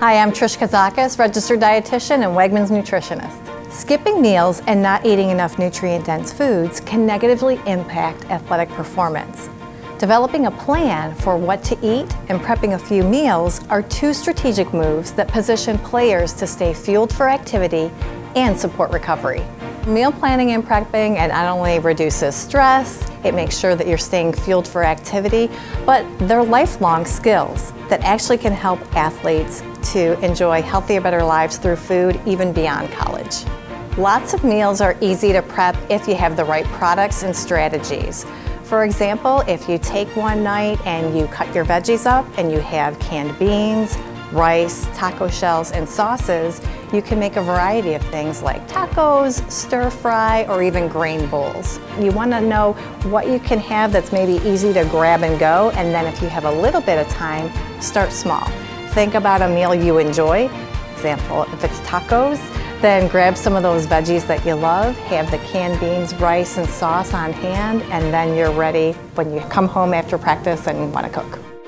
Hi, I'm Trish Kazakis, registered dietitian and Wegmans nutritionist. Skipping meals and not eating enough nutrient-dense foods can negatively impact athletic performance. Developing a plan for what to eat and prepping a few meals are two strategic moves that position players to stay fueled for activity and support recovery. Meal planning and prepping not only reduces stress, it makes sure that you're staying fueled for activity, but they're lifelong skills that actually can help athletes to enjoy healthier, better lives through food even beyond college. Lots of meals are easy to prep if you have the right products and strategies. For example, if you take one night and you cut your veggies up and you have canned beans, rice, taco shells, and sauces, you can make a variety of things like tacos, stir fry, or even grain bowls. You want to know what you can have that's maybe easy to grab and go, and then if you have a little bit of time, start small. Think about a meal you enjoy. For example, if it's tacos, then grab some of those veggies that you love, have the canned beans, rice, and sauce on hand, and then you're ready when you come home after practice and want to cook.